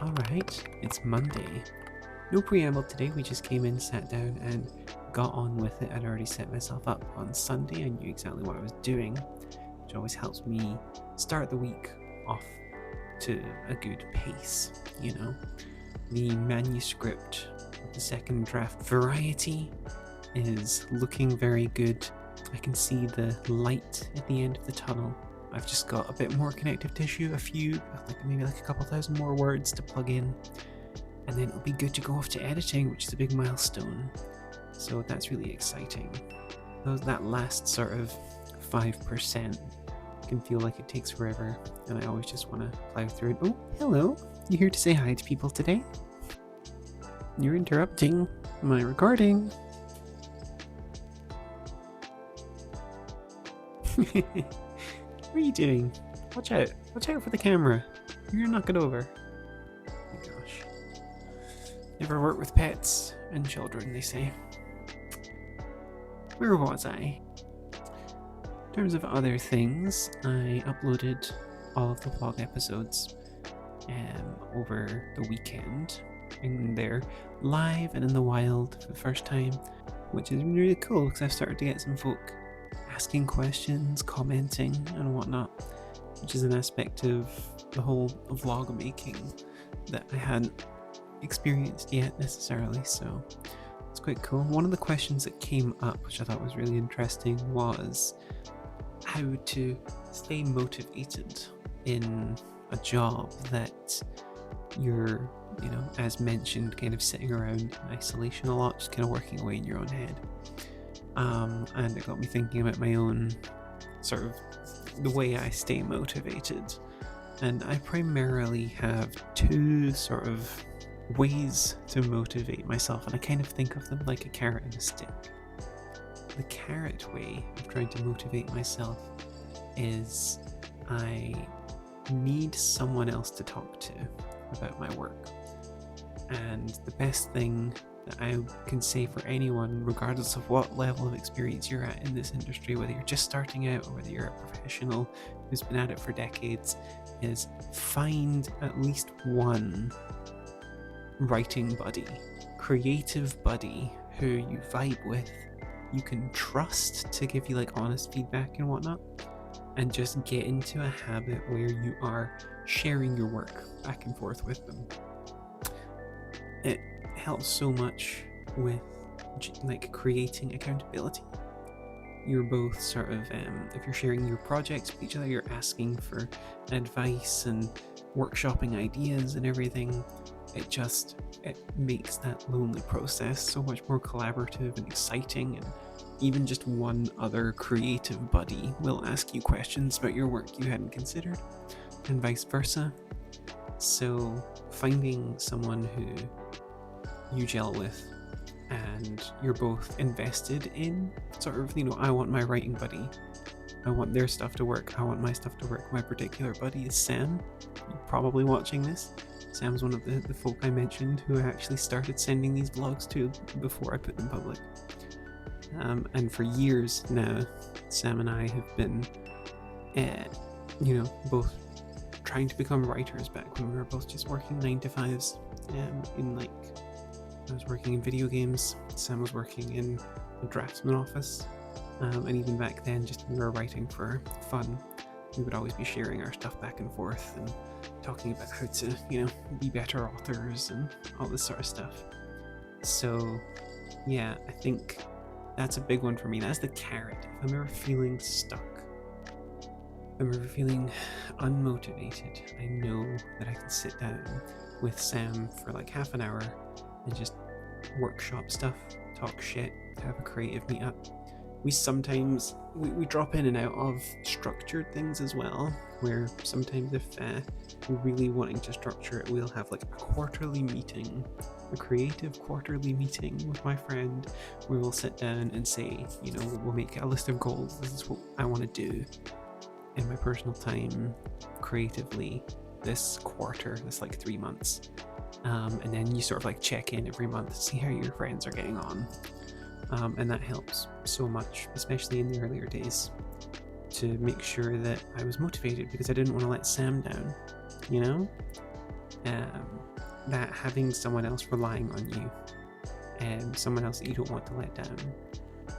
Alright, it's Monday. No preamble today, we just came in, sat down, and got on with it. I'd already set myself up on Sunday. I knew exactly what I was doing, which always helps me start the week off to a good pace, you know. The manuscript of the second draft variety is looking very good. I can see the light at the end of the tunnel. I've just got a bit more connective tissue, maybe a couple thousand more words to plug in, and then it'll be good to go off to editing, which is a big milestone. So that's really exciting. That last sort of 5% can feel like it takes forever, and I always just want to plow through it. Oh, hello! You here to say hi to people today? You're interrupting my recording. What are you doing? Watch out. Watch out for the camera. You're gonna knock it over. Oh my gosh. Never work with pets and children, they say. Where was I? In terms of other things, I uploaded all of the vlog episodes over the weekend. And they're live and in the wild for the first time, which is really cool because I've started to get some folk asking questions, commenting, and whatnot, which is an aspect of the whole vlog making that I hadn't experienced yet necessarily, so it's quite cool. One of the questions that came up, which I thought was really interesting, was how to stay motivated in a job that you're, as mentioned, kind of sitting around in isolation a lot, just kind of working away in your own head. And it got me thinking about my own sort of the way I stay motivated. And I primarily have two sort of ways to motivate myself, and I kind of think of them like a carrot and a stick. The carrot way of trying to motivate myself is I need someone else to talk to about my work. And the best thing that I can say for anyone, regardless of what level of experience you're at in this industry, whether you're just starting out or whether you're a professional who's been at it for decades, is find at least one writing buddy, creative buddy who you vibe with, you can trust to give you like honest feedback and whatnot, and just get into a habit where you are sharing your work back and forth with them. It helps so much with like creating accountability. You're both sort of, if you're sharing your projects with each other, you're asking for advice and workshopping ideas and everything. It makes that lonely process so much more collaborative and exciting, and even just one other creative buddy will ask you questions about your work you hadn't considered, and vice versa. So finding someone who you gel with and you're both invested in sort of, I want my writing buddy, I want their stuff to work, I want my stuff to work. My particular buddy is Sam. You're probably watching this. Sam's one of the folk I mentioned who I actually started sending these vlogs to before I put them public. And for years now, Sam and I have been, both trying to become writers back when we were both just working 9-to-5s. I was working in video games, Sam was working in a draftsman office, and even back then, just we were writing for fun. We would always be sharing our stuff back and forth and talking about how to, be better authors and all this sort of stuff. So, yeah, I think that's a big one for me. That's the carrot. If I'm ever feeling stuck, if I'm ever feeling unmotivated, I know that I can sit down with Sam for like half an hour and just workshop stuff, talk shit, have a creative meetup. We sometimes we drop in and out of structured things as well, where sometimes if we're really wanting to structure it, we'll have like a quarterly meeting, a creative quarterly meeting with my friend, where we'll sit down and say, we'll make a list of goals. This is what I want to do in my personal time creatively this quarter, this like 3 months. And then you sort of like check in every month to see how your friends are getting on. And that helps so much, especially in the earlier days, to make sure that I was motivated, because I didn't want to let Sam down, that having someone else relying on you, and someone else that you don't want to let down,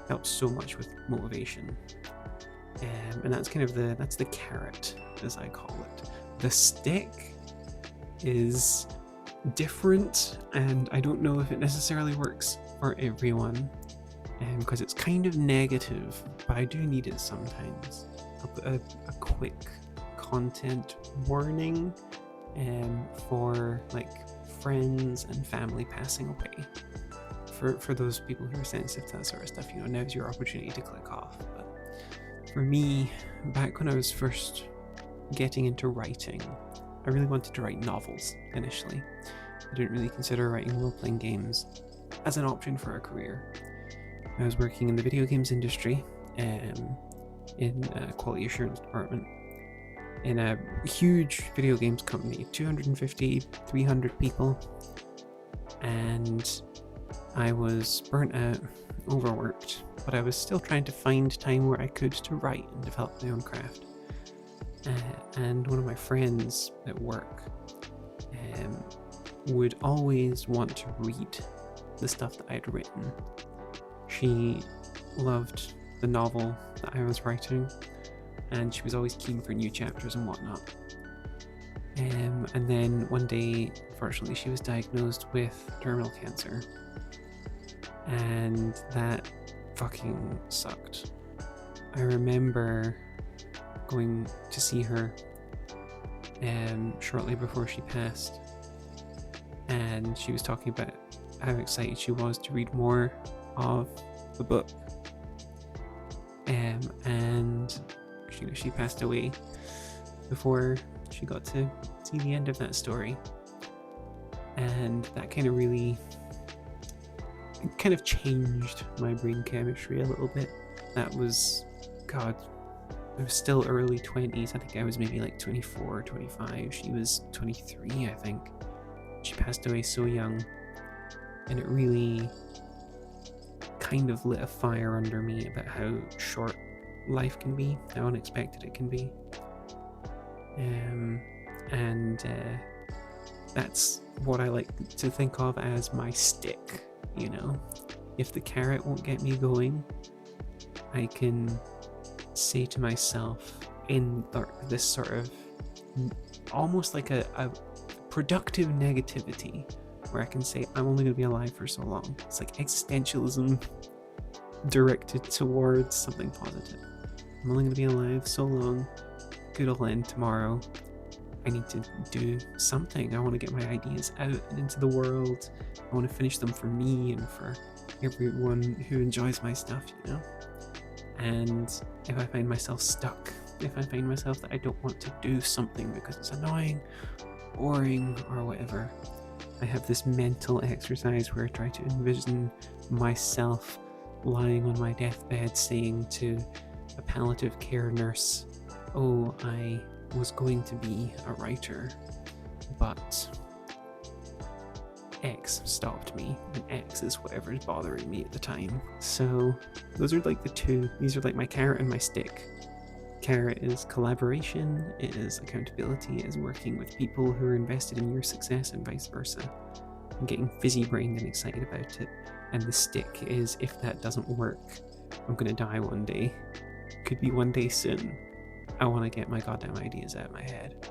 helps so much with motivation. And that's kind of that's the carrot, as I call it. The stick is different, and I don't know if it necessarily works for everyone, because it's kind of negative, but I do need it sometimes. I'll put a quick content warning for like friends and family passing away. For those people who are sensitive to that sort of stuff, now's your opportunity to click off. But for me, back when I was first getting into writing, I really wanted to write novels initially. I didn't really consider writing role-playing games as an option for a career. I was working in the video games industry, in a quality assurance department, in a huge video games company, 250, 300 people, and I was burnt out, overworked, but I was still trying to find time where I could to write and develop my own craft. And one of my friends at work would always want to read the stuff that I'd written. She loved the novel that I was writing, and she was always keen for new chapters and whatnot. And then one day, unfortunately, she was diagnosed with terminal cancer, and that fucking sucked. I remember going to see her shortly before she passed, and she was talking about how excited she was to read more of the book, and she passed away before she got to see the end of that story. And that kind of changed my brain chemistry a little bit. That was, God, I was still early 20s. I think I was maybe like 24, 25. She was 23, I think. She passed away so young, and it really kind of lit a fire under me about how short life can be, how unexpected it can be. And that's what I like to think of as my stick. If the carrot won't get me going, I can say to myself in this sort of almost like a productive negativity, where I can say I'm only going to be alive for so long. It's like existentialism directed towards something positive. I'm only going to be alive so long. Good will end tomorrow. I need to do something. I want to get my ideas out and into the world. I want to finish them for me and for everyone who enjoys my stuff, And if I find myself stuck, if I find myself that I don't want to do something because it's annoying, boring, or whatever, I have this mental exercise where I try to envision myself lying on my deathbed saying to a palliative care nurse, "Oh, I was going to be a writer, but X stopped me, and X is whatever is bothering me at the time." So those are like the two. These are like my carrot and my stick. Carrot is collaboration, it is accountability, it is working with people who are invested in your success and vice versa, and getting fizzy-brained and excited about it. And the stick is, if that doesn't work, I'm gonna die one day. Could be one day soon. I want to get my goddamn ideas out of my head,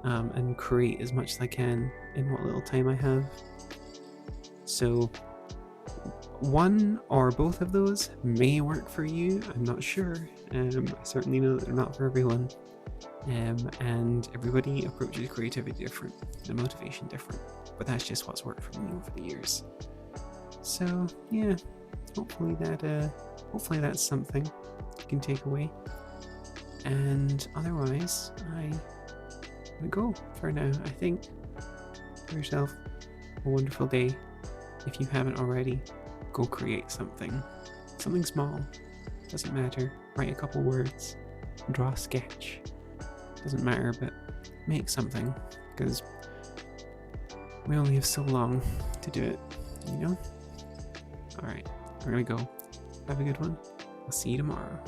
and create as much as I can in what little time I have. So one or both of those may work for you, I'm not sure. I certainly know that they're not for everyone. And everybody approaches creativity different, and motivation different. But that's just what's worked for me over the years. So yeah, hopefully that's something you can take away. And otherwise, I'm gonna go for now. I think. Have yourself a wonderful day. If you haven't already, go create something. Something small. Doesn't matter. Write a couple words. Draw a sketch. Doesn't matter, but make something. Because we only have so long to do it, Alright, I'm gonna go. Have a good one. I'll see you tomorrow.